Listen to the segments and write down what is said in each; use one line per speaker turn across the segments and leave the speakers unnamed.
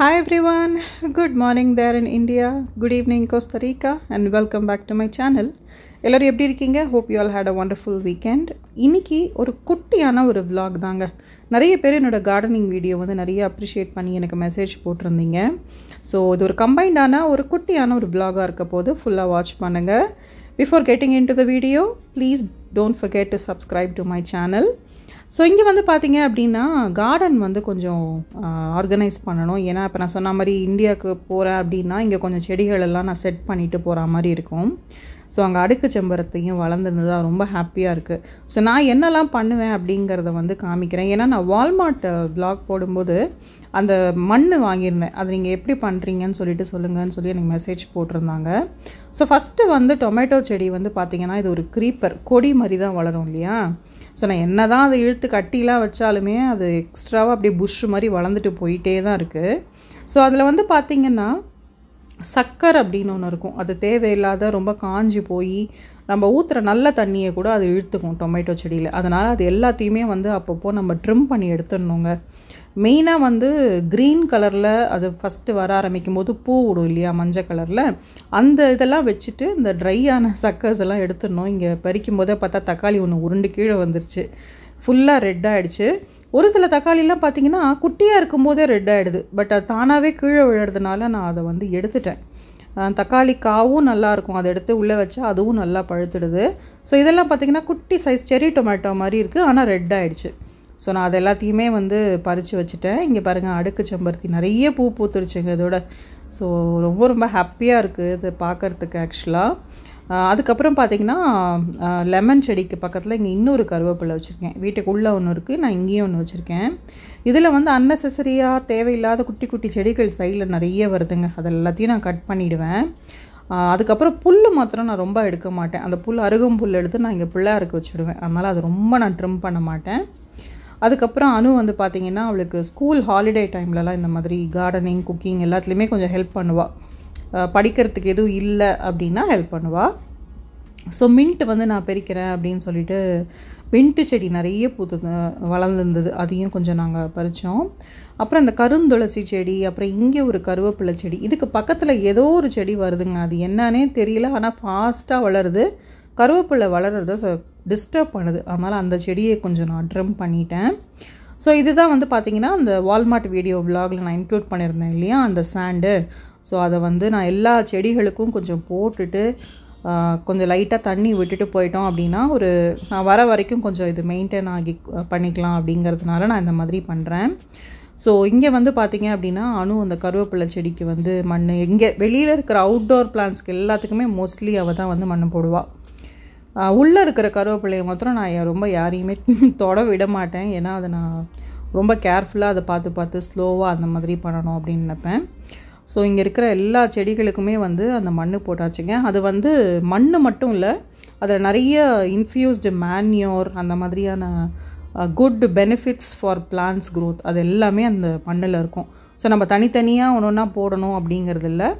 Hi everyone, good morning there in India, good evening Costa Rica and welcome back to my channel. எல்லாரும் எப்படி இருக்கீங்க? Hope you all had a wonderful weekend. இன்னைக்கு ஒரு குட்டியான ஒரு vlog தாங்க. நிறைய பேர் என்னோட கார்டனிங் வீடியோ வந்து நிறைய அப்ரிஷியேட் பண்ணி எனக்கு மெசேஜ் போட்டிருந்தீங்க. ஸோ இது ஒரு கம்பைண்டான ஒரு குட்டியான ஒரு vlog-ஆ இருக்க போது ஃபுல்லாக வாட்ச் பண்ணுங்க. Before getting into the video, please don't forget to subscribe to my channel. So இங்கே வந்து பார்த்தீங்க அப்படின்னா கார்டன் வந்து கொஞ்சம் ஆர்கனைஸ் பண்ணணும். ஏன்னா இப்போ நான் சொன்ன மாதிரி இந்தியாவுக்கு போகிறேன் அப்படின்னா இங்கே கொஞ்சம் செடிகள் எல்லாம் நான் செட் பண்ணிவிட்டு போகிற மாதிரி இருக்கும். ஸோ அங்கே அடுக்கு செம்பரத்தையும் வளர்ந்துருந்ததாக ரொம்ப ஹாப்பியாக இருக்குது. ஸோ நான் என்னெல்லாம் பண்ணுவேன் அப்படிங்கிறத வந்து காமிக்கிறேன். ஏன்னா நான் வால்மார்ட் vlog போடும்போது அந்த மண் வாங்கியிருந்தேன். அது நீங்கள் எப்படி பண்ணுறீங்கன்னு சொல்லிட்டு சொல்லுங்கன்னு சொல்லி எனக்கு மெசேஜ் போட்டிருந்தாங்க. ஸோ ஃபஸ்ட்டு வந்து டொமேட்டோ செடி வந்து பார்த்திங்கன்னா இது ஒரு க்ரீப்பர் கொடி மாதிரி தான் வளரும் இல்லையா. ஸோ நான் என்ன தான் அதை இழுத்து கட்டிலாம் வச்சாலுமே அது எக்ஸ்ட்ராவாக அப்படியே புஷ் மாதிரி வளர்ந்துட்டு போயிட்டே தான் இருக்குது. ஸோ அதில் வந்து பார்த்திங்கன்னா சக்கர் அப்படின்னு ஒன்று இருக்கும். அது தேவையில்லாத ரொம்ப காஞ்சி போய் நம்ம ஊற்றுற நல்ல தண்ணியை கூட அது இழுத்துக்கும் டொமேட்டோ செடியில். அதனால் அது எல்லாத்தையுமே வந்து அப்பப்போ நம்ம ட்ரிம் பண்ணி எடுத்துடணுங்க. மெயினாக வந்து க்ரீன் கலரில் அது ஃபஸ்ட்டு வர ஆரம்பிக்கும் போது பூ விடும் இல்லையா மஞ்சள் கலரில், அந்த இதெல்லாம் வச்சுட்டு இந்த ட்ரையான சக்கர்ஸ் எல்லாம் எடுத்துடணும். இங்கே பறிக்கும் போதே பார்த்தா தக்காளி ஒன்று உருண்டு கீழே வந்துருச்சு, ஃபுல்லாக ரெட் ஆகிடுச்சு. ஒரு சில தக்காளிலாம் பார்த்திங்கன்னா குட்டியாக இருக்கும் போதே ரெட் ஆகிடுது, பட் அது தானாகவே கீழே விழுறதுனால நான் அதை வந்து எடுத்துட்டேன். தக்காளி காவும் நல்லாயிருக்கும், அதை எடுத்து உள்ளே வச்சா அதுவும் நல்லா பழுத்துடுது. ஸோ இதெல்லாம் பார்த்திங்கன்னா குட்டி சைஸ் செரி டொமேட்டோ மாதிரி இருக்குது, ஆனால் ரெட் ஆகிடுச்சு. ஸோ நான் அது எல்லாத்தையுமே வந்து பறித்து வச்சுட்டேன். இங்கே பாருங்கள் அடுக்கு செம்பருத்தி நிறைய பூ பூத்துருச்சுங்க இதோட. ஸோ ரொம்ப ரொம்ப ஹாப்பியாக இருக்குது இது பார்க்குறதுக்கு ஆக்சுவலாக. அதுக்கப்புறம் பார்த்திங்கன்னா லெமன் செடிக்கு பக்கத்தில் இங்கே இன்னொரு கருவேப்பிலை வச்சுருக்கேன். வீட்டுக்குள்ளே ஒன்று இருக்குது, நான் இங்கேயும் ஒன்று வச்சுருக்கேன். இதில் வந்து அன்னெசரியாக தேவையில்லாத குட்டி குட்டி செடிகள் சைடில் நிறைய வருதுங்க. அது எல்லாத்தையும் நான் கட் பண்ணிவிடுவேன். அதுக்கப்புறம் புல் மாத்திரம் நான் ரொம்ப எடுக்க மாட்டேன். அந்த புல் அருகும் புல் எடுத்து நான் இங்கே பிள்ளையாருக்கு வச்சுடுவேன். அதனால் அது ரொம்ப நான் ட்ரிம் பண்ண மாட்டேன். அதுக்கப்புறம் அனு வந்து பார்த்திங்கன்னா அவளுக்கு ஸ்கூல் ஹாலிடே டைம்லலாம் இந்த மாதிரி கார்டனிங் குக்கிங் எல்லாத்துலேயுமே கொஞ்சம் ஹெல்ப் பண்ணுவாள். படிக்கிறதுக்கு எதுவும் இல்லை அப்படின்னா ஹெல்ப் பண்ணுவாள். ஸோ மின்ட் வந்து நான் பறிக்கிறேன் அப்படின்னு சொல்லிட்டு மின்ட்டு செடி நிறைய வளர்ந்துருந்தது, அதையும் கொஞ்சம் நாங்கள் பறித்தோம். அப்புறம் இந்த கருந்துளசி செடி, அப்புறம் இங்கே ஒரு கருவேப்பிலை செடி, இதுக்கு பக்கத்தில் ஏதோ ஒரு செடி வருதுங்க, அது என்னன்னே தெரியல, ஆனால் ஃபாஸ்ட்டாக வளருது. கருவேப்பிலை வளர்கிறத டிஸ்டர்ப் பண்ணுது, அதனால் அந்த செடியை கொஞ்சம் நான் ட்ரிம் பண்ணிட்டேன். ஸோ இதுதான் வந்து பார்த்திங்கன்னா அந்த வால்மார்ட் வீடியோ விலாகில் நான் இன்க்ளூட் பண்ணியிருந்தேன் இல்லையா அந்த சாண்டு. ஸோ அதை வந்து நான் எல்லா செடிகளுக்கும் கொஞ்சம் போட்டுட்டு கொஞ்சம் லைட்டாக தண்ணி விட்டுட்டு போயிட்டோம் அப்படின்னா ஒரு நான் வர வரைக்கும் கொஞ்சம் இது மெயின்டைன் ஆகி பண்ணிக்கலாம் அப்படிங்கிறதுனால நான் இந்த மாதிரி பண்ணுறேன். ஸோ இங்கே வந்து பார்த்திங்க அப்படின்னா அனு அந்த கருவேப்பிலை செடிக்கு வந்து மண், இங்கே வெளியில் இருக்கிற அவுட்டோர் பிளான்ஸ்க்கு எல்லாத்துக்குமே மோஸ்ட்லி அவள் தான் வந்து மண் போடுவாள். உள்ளே இருக்கிற கருவேப்பிலையை மாத்திரம் நான் ரொம்ப யாரையுமே தொட விட மாட்டேன். ஏன்னா அதை நான் ரொம்ப கேர்ஃபுல்லாக அதை பார்த்து பார்த்து ஸ்லோவாக அந்த மாதிரி பண்ணணும் அப்படின்னு நினைப்பேன். ஸோ இங்கே இருக்கிற எல்லா செடிகளுக்குமே வந்து அந்த மண் போட்டாச்சுங்க. அது வந்து மண் மட்டும் இல்லை, அதில் நிறைய இன்ஃப்யூஸ்டு மேன்யூர் அந்த மாதிரியான good benefits for plans growth அது எல்லாமே அந்த மண்ணில் இருக்கும். ஸோ நம்ம தனித்தனியாக ஒன்று ஒன்றா போடணும் அப்படிங்கிறது இல்லை,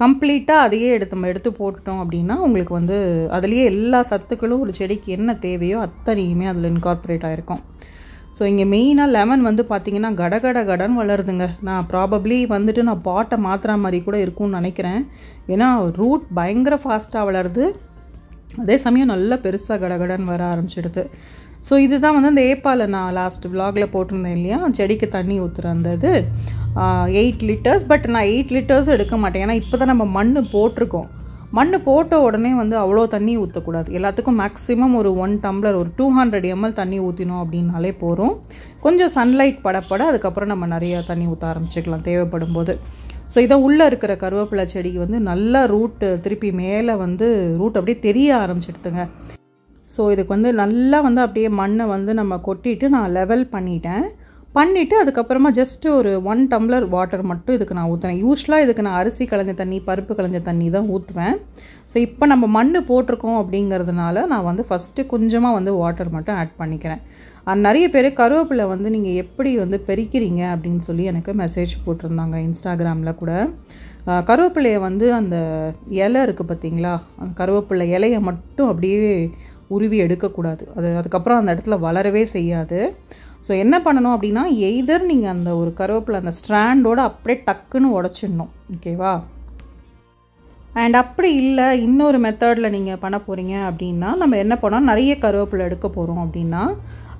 கம்ப்ளீட்டாக அதையே எடுத்து போட்டுட்டோம் அப்படின்னா உங்களுக்கு வந்து அதுலேயே எல்லா சத்துக்களும் ஒரு செடிக்கு என்ன தேவையோ அத்தனையுமே அதில் இன்கார்பரேட் ஆகிருக்கும். ஸோ இங்கே மெயினாக லெமன் வந்து பார்த்திங்கன்னா கடன் வளருதுங்க. நான் ப்ராபப்ளி வந்துட்டு நான் பாட்டை மாற்றுற மாதிரி கூட இருக்கும்னு நினைக்கிறேன். ஏன்னா ரூட் பயங்கர ஃபாஸ்ட்டாக வளருது, அதே சமயம் நல்லா பெருசாக கடன் வர ஆரம்பிச்சிடுது. ஸோ இதுதான் வந்து அந்த ஏப்பாவில் நான் லாஸ்ட் விலாகில் போட்டிருந்தேன் இல்லையா செடிக்கு தண்ணி ஊற்றுற அந்த இது 8 லிட்டர்ஸ். பட் நான் 8 லிட்டர்ஸ் எடுக்க மாட்டேன், ஏன்னா இப்போ தான் நம்ம மண் போட்டிருக்கோம். மண் போட்ட உடனே வந்து அவ்வளோ தண்ணி ஊற்றக்கூடாது. எல்லாத்துக்கும் மேக்ஸிமம் ஒரு 1 டம்ளர் ஒரு 200 ml தண்ணி ஊற்றினோம் அப்படின்னாலே போகிறோம். கொஞ்சம் சன்லைட் படப்பட அதுக்கப்புறம் நம்ம நிறையா தண்ணி ஊற்ற ஆரம்பிச்சிக்கலாம் தேவைப்படும் போது. ஸோ இதை உள்ளே இருக்கிற கருவேப்பிலை செடிக்கு வந்து நல்லா ரூட்டு திருப்பி மேலே வந்து ரூட் அப்படியே தெரிய ஆரம்பிச்சிடுதுங்க. ஸோ இதுக்கு வந்து நல்லா வந்து அப்படியே மண்ணை வந்து நம்ம கொட்டிட்டு நான் லெவல் பண்ணிவிட்டு அதுக்கப்புறமா ஜஸ்ட்டு ஒரு 1 டம்ளர் வாட்டர் மட்டும் இதுக்கு நான் ஊற்றுனேன். யூஸ்வலாக இதுக்கு நான் அரிசி களைஞ்ச தண்ணி பருப்பு களைஞ்ச தண்ணி தான் ஊற்றுவேன். ஸோ இப்போ நம்ம மண் போட்டிருக்கோம் அப்படிங்கிறதுனால நான் வந்து ஃபஸ்ட்டு கொஞ்சமாக வந்து வாட்டர் மட்டும் ஆட் பண்ணிக்கிறேன். நிறைய பேர் கருவேப்பிலை வந்து நீங்கள் எப்படி வந்து பெருக்கிறீங்க அப்படின்னு சொல்லி எனக்கு மெசேஜ் போட்டிருந்தாங்க இன்ஸ்டாகிராமில் கூட. கருவேப்பிலையை வந்து அந்த இலை இருக்குது பார்த்திங்களா, அந்த கருவேப்பிலை இலையை மட்டும் அப்படியே உருவி எடுக்கக்கூடாது, அதுக்கப்புறம் அந்த இடத்துல வளரவே செய்யாது. ஸோ என்ன பண்ணணும் அப்படின்னா, எய்தர் நீங்கள் அந்த ஒரு கருவேப்பிலை அந்த ஸ்ட்ராண்டோடு அப்படியே டக்குன்னு உடச்சிடணும். ஓகேவா? அண்ட் அப்படி இல்லை, இன்னொரு மெத்தடில் நீங்கள் பண்ண போகிறீங்க அப்படின்னா, நம்ம என்ன பண்ணோம், நிறைய கருவேப்பிலை எடுக்க போகிறோம் அப்படின்னா,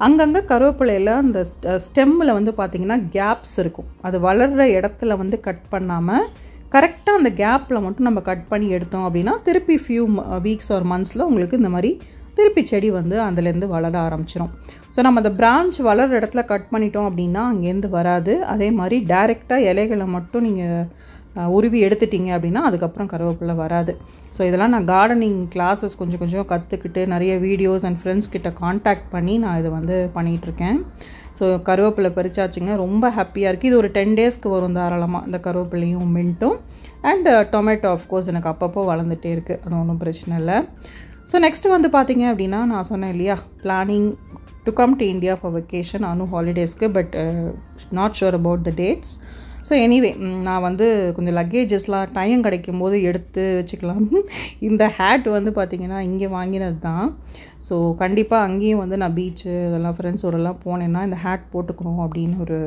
அங்கங்கே கருவேப்பிலையில் அந்த ஸ்டெம்மில் வந்து பார்த்திங்கன்னா கேப்ஸ் இருக்கும். அது வளர்கிற இடத்துல வந்து கட் பண்ணாமல் கரெக்டாக அந்த கேப்பில் மட்டும் நம்ம கட் பண்ணி எடுத்தோம் அப்படின்னா, திருப்பி ஃபியூ வீக்ஸ் ஆர் மந்த்ஸில் உங்களுக்கு இந்த மாதிரி திருப்பி செடி வந்து அதுலேருந்து வளர ஆரம்பிச்சிடும். ஸோ நம்ம அந்த பிரான்ச் வளர்கிற இடத்துல கட் பண்ணிட்டோம் அப்படின்னா அங்கேருந்து வராது. அதே மாதிரி டைரெக்டாக இலைகளை மட்டும் நீங்கள் உருவி எடுத்துட்டிங்க அப்படின்னா அதுக்கப்புறம் கருவேப்பிலை வராது. ஸோ இதெல்லாம் நான் கார்டனிங் கிளாஸஸ் கொஞ்சம் கொஞ்சம் கற்றுக்கிட்டு நிறைய வீடியோஸ் அண்ட் ஃப்ரெண்ட்ஸ் கிட்ட காண்டாக்ட் பண்ணி நான் இதை வந்து பண்ணிகிட்ருக்கேன். ஸோ கருவேப்பிலை பறிச்சாச்சுங்க, ரொம்ப ஹாப்பியாக இருக்குது. இது ஒரு 10 டேஸ்க்கு வரும் தாராளமாக, இந்த கருவேப்பிலையும் மின்ட்டும். அண்ட் டொமேட்டோ ஆஃப்கோர்ஸ் எனக்கு அப்பப்போ வளர்ந்துட்டே இருக்குது, அது ஒன்றும் பிரச்சனை இல்லை. ஸோ நெக்ஸ்ட்டு வந்து பார்த்திங்க அப்படின்னா, நான் சொன்னேன் இல்லையா, planning to come to India for vacation அனு ஹாலிடேஸ்க்கு, but not sure about the dates. So anyway நான் வந்து கொஞ்சம் லக்கேஜஸ்லாம் டைம் கிடைக்கும் போது எடுத்து வச்சுக்கலாம். இந்த ஹேட் வந்து பார்த்திங்கன்னா இங்கே வாங்கினது தான். ஸோ கண்டிப்பாக அங்கேயும் வந்து நான் பீச்சு இதெல்லாம் ஃப்ரெண்ட்ஸோடலாம் போனேன்னா இந்த ஹேட் போட்டுக்கணும் அப்படின்னு ஒரு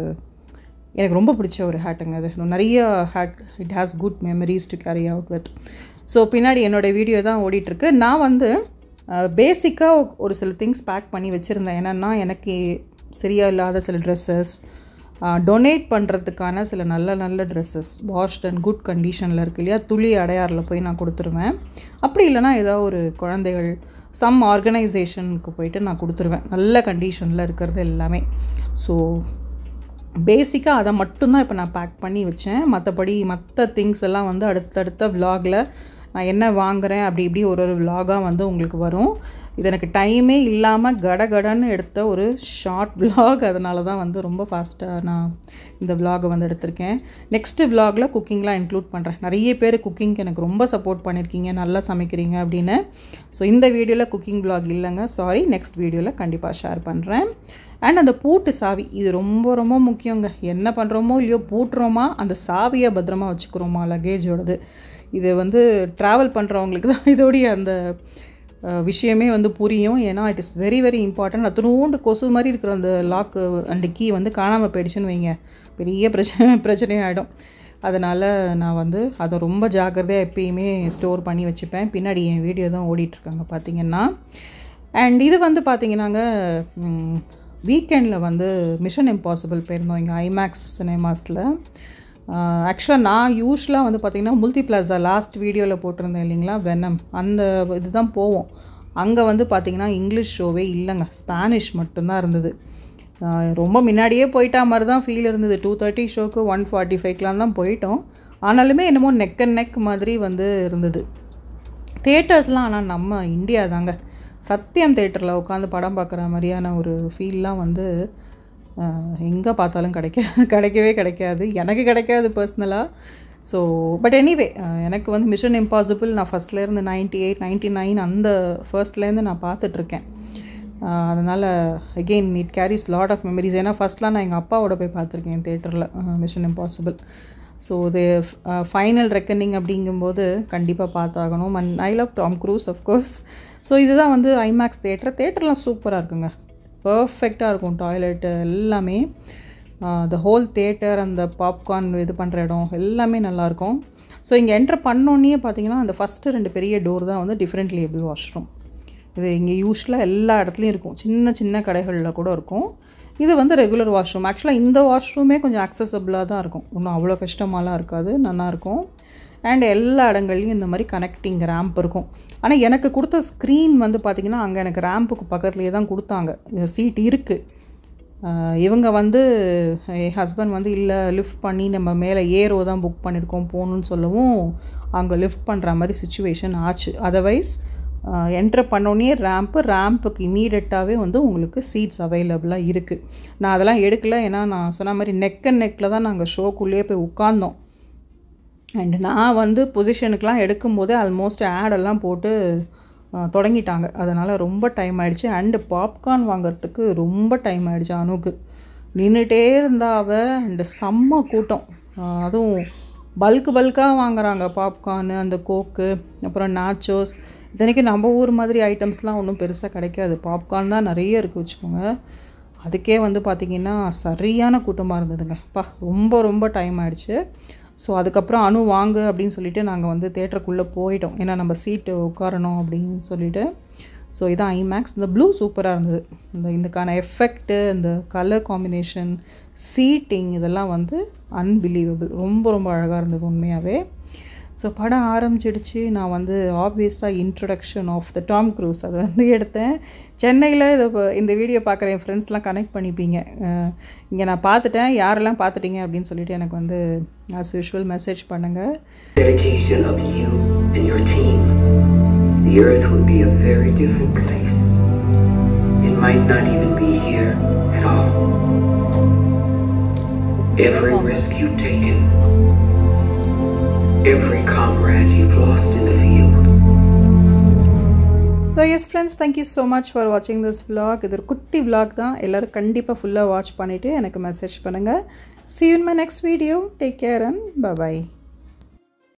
எனக்கு ரொம்ப பிடிச்ச ஒரு ஹேட்டுங்க அது. நிறைய hat, it has good memories to carry out with. So பின்னாடி என்னோடய வீடியோ தான் ஓடிட்டுருக்கு. நான் வந்து பேசிக்காக ஒரு சில திங்ஸ் பேக் பண்ணி வச்சுருந்தேன். என்னென்னா, எனக்கு சரியாக இல்லாத சில ட்ரெஸ்ஸஸ், டொனேட் பண்ணுறதுக்கான சில நல்ல நல்ல ட்ரெஸ்ஸஸ் வாஷ்ட் அண்ட் குட் கண்டிஷனில் இருக்குது இல்லையா, துளி அடையாரில் போய் நான் கொடுத்துருவேன். அப்படி இல்லைனா ஏதாவது ஒரு குழந்தைகள் சம் ஆர்கனைசேஷனுக்கு போயிட்டு நான் கொடுத்துருவேன், நல்ல கண்டிஷனில் இருக்கிறது எல்லாமே. ஸோ பேசிக்காக அதை மட்டும்தான் இப்போ நான் பேக் பண்ணி வச்சேன். மற்றபடி மற்ற திங்ஸ் எல்லாம் வந்து அடுத்தடுத்த விலாகில் நான் என்ன வாங்குகிறேன் அப்படி இப்படி ஒரு விலாகாக வந்து உங்களுக்கு வரும். இது எனக்கு டைமே இல்லாமல் கடன்னு எடுத்த ஒரு ஷார்ட் விலாக், அதனால தான் வந்து ரொம்ப ஃபாஸ்ட்டாக நான் இந்த விலாகை வந்து எடுத்திருக்கேன். நெக்ஸ்ட்டு விலாகில் குக்கிங்லாம் இன்க்ளூட் பண்ணுறேன். நிறைய பேர் குக்கிங்க்கு எனக்கு ரொம்ப சப்போர்ட் பண்ணியிருக்கீங்க, நல்லா சமைக்கிறீங்க அப்படின்னு. ஸோ இந்த வீடியோவில் குக்கிங் விலாக் இல்லைங்க, சாரி, நெக்ஸ்ட் வீடியோவில் கண்டிப்பாக ஷேர் பண்ணுறேன். அண்ட் அந்த பூட்டு சாவி, இது ரொம்ப ரொம்ப முக்கியங்க. என்ன பண்ணுறோமோ இல்லையோ, பூட்டுறோமா அந்த சாவியை பத்திரமா வச்சுக்கிறோமா லக்கேஜோடது, இது வந்து ட்ராவல் பண்ணுறவங்களுக்கு தான் இதோடைய அந்த விஷயமே வந்து புரியும். ஏன்னா it is very very important. அத்தனோண்டு கொசு மாதிரி இருக்கிற அந்த லாக்கு அண்ட் கீ வந்து காணாமல் போயிடுச்சுன்னு வைங்க, பெரிய பிரச்சனையாகிடும். அதனால் நான் வந்து அதை ரொம்ப ஜாக்கிரதையாக எப்பயுமே ஸ்டோர் பண்ணி வச்சுப்பேன். பின்னாடி என் வீடியோ தான் ஓடிட்டுருக்காங்க பார்த்திங்கன்னா. அண்ட் இது வந்து பார்த்திங்கன்னாங்க, வீக்கெண்டில் வந்து மிஷன் இம்பாசிபிள் போயிருந்தோம் இங்கே ஐமேக்ஸ் சினிமாஸில். ஆக்சுவலாக நான் யூஸ்வலாக வந்து பார்த்திங்கன்னா முல்தி பிளாசா லாஸ்ட் வீடியோவில் போட்டிருந்தேன் இல்லைங்களா, வெனம், அந்த இது தான் போவோம். அங்கே வந்து பார்த்திங்கன்னா இங்கிலீஷ் ஷோவே இல்லைங்க, ஸ்பானிஷ் மட்டும்தான் இருந்தது. ரொம்ப முன்னாடியே போயிட்டா மாதிரி தான் ஃபீல் இருந்தது. 2:30 ஷோக்கு 1:45லாம் தான் போயிட்டோம். ஆனாலுமே என்னமோ நெக் அண்ட் நெக் மாதிரி வந்து இருந்தது. தேட்டர்ஸ்லாம் ஆனால் நம்ம இந்தியா தாங்க, சத்யம் தேட்டரில் உட்காந்து படம் பார்க்குற மாதிரியான ஒரு ஃபீல்லாம் வந்து எங்கே பார்த்தாலும் கிடைக்கவே கிடைக்காது, எனக்கு கிடைக்காது பர்சனலாக. ஸோ பட் எனிவே எனக்கு வந்து மிஷன் இம்பாசிபிள் நான் ஃபஸ்ட்லேருந்து 98, 99 அந்த ஃபர்ஸ்ட்லேருந்து நான் பார்த்துட்ருக்கேன். அதனால் again it carries lot of memories. ஏன்னா ஃபஸ்ட்லாம் நான் எங்கள் அப்பாவோட போய் பார்த்துருக்கேன் தேட்டரில் மிஷன் இம்பாசிபிள். ஸோ இது ஃபைனல் ரெக்கனிங் அப்படிங்கும்போது கண்டிப்பாக பார்த்தாகணும். And I love Tom Cruise of course. So இதுதான் வந்து ஐமேக்ஸ் தேட்டர்லாம் சூப்பராக இருக்குங்க, பர்ஃபெக்டாக இருக்கும். டாய்லெட்டு எல்லாமே, த ஹோல் தேட்டர், அந்த பாப்கார்ன் இது பண்ணுற இடம் எல்லாமே நல்லாயிருக்கும். ஸோ இங்கே என்ட்ரு பண்ணோன்னே பார்த்தீங்கன்னா அந்த ஃபஸ்ட்டு 2 பெரிய டோர் தான் வந்து டிஃப்ரெண்ட் லேபிள் வாஷ்ரூம். இது இங்கே யூஸ்வலாக எல்லா இடத்துலையும் இருக்கும், சின்ன சின்ன கடைகளில் கூட இருக்கும். இது வந்து ரெகுலர் வாஷ்ரூம். ஆக்சுவலாக இந்த வாஷ்ரூமே கொஞ்சம் ஆக்சசபிளாக தான் இருக்கும், ஒன்றும் அவ்வளோ கஷ்டமாலாம் இருக்காது, நல்லாயிருக்கும். அண்ட் எல்லா இடங்கள்லையும் இந்த மாதிரி கனெக்டிங் ரேம்ப் இருக்கும். ஆனால் எனக்கு கொடுத்த ஸ்க்ரீன் வந்து பார்த்திங்கன்னா அங்கே எனக்கு ரேம்புக்கு பக்கத்துலேயே தான் கொடுத்தாங்க, சீட் இருக்குது. இவங்க வந்து என் ஹஸ்பண்ட் வந்து இல்லை லிஃப்ட் பண்ணி நம்ம மேலே ஏரோ தான் புக் பண்ணியிருக்கோம் போகணுன்னு சொல்லவும் அங்கே லிஃப்ட் பண்ணுற மாதிரி சுச்சுவேஷன் ஆச்சு. அதர்வைஸ் என்ட்ரு பண்ணோன்னே ரேம்புக்கு இமீடியட்டாகவே வந்து உங்களுக்கு சீட்ஸ் அவைலபிளாக இருக்குது. நான் அதெல்லாம் எடுக்கலை, ஏன்னா நான் சொன்ன மாதிரி நெக் அண்ட் நெக்கில் தான் நாங்கள் ஷோக்குள்ளேயே போய் உட்கார்ந்தோம். அண்ட் நான் வந்து பொசிஷனுக்கெலாம் எடுக்கும்போதே ஆல்மோஸ்ட் ஆடெல்லாம் போட்டு தொடங்கிட்டாங்க. அதனால் ரொம்ப டைம் ஆகிடுச்சு. அண்டு பாப்கார்ன் வாங்கிறதுக்கு ரொம்ப டைம் ஆகிடுச்சு. அனுக்கு நின்றுட்டே இருந்தாவ. அண்டு செம்ம கூட்டம், அதுவும் பல்காக வாங்குறாங்க பாப்கார்னு, அந்த கோக்கு, அப்புறம் நாச்சோஸ். இத்தனைக்கு நம்ம ஊர் மாதிரி ஐட்டம்ஸ்லாம் ஒன்றும் பெருசாக கிடைக்காது, பாப்கார்ன் தான் நிறைய இருக்குது வச்சுக்கோங்க. அதுக்கே வந்து பார்த்திங்கன்னா சரியான கூட்டமாக இருந்ததுங்க. ரொம்ப டைம் ஆகிடுச்சு. ஸோ அதுக்கப்புறம் அனு வாங்க அப்படின்னு சொல்லிவிட்டு நாங்கள் வந்து தேட்டருக்குள்ளே போயிட்டோம். ஏன்னா நம்ம சீட்டு உட்காரணும் அப்படின்னு சொல்லிவிட்டு. ஸோ இதான் ஐமேக்ஸ். இந்த ப்ளூ சூப்பராக இருந்தது. இதுக்கான எஃபெக்ட்டு, இந்த கலர் காம்பினேஷன், சீட்டிங் இதெல்லாம் வந்து அன்பிலீவபிள். ரொம்ப அழகாக இருந்தது உண்மையாகவே. ஸோ படம் ஆரம்பிச்சிடுச்சு. நான் வந்து ஆப்வியஸாக introduction of the Tom Cruise அதை வந்து எடுத்தேன். சென்னையில் இந்த வீடியோ பார்க்குற என் ஃப்ரெண்ட்ஸ்லாம் கனெக்ட் பண்ணிப்பீங்க. இங்கே நான் பார்த்துட்டேன், யாரெல்லாம் பார்த்துட்டீங்க அப்படின்னு சொல்லிட்டு எனக்கு வந்து ஆஸ் யூஷுவல் மெசேஜ் பண்ணுங்கள்.
Dedication of you and your team, the earth would be a very different place. It might not even be here at all. Every risk you've taken, every comrade you've lost in the field.
So yes friends, thank you so much for watching this vlog. இது ஒரு குட்டி vlog தான். எல்லாரும் கண்டிப்பாக ஃபுல்லாக watch பண்ணிவிட்டு எனக்கு message பண்ணுங்கள். See you in my next video. Take care and bye bye.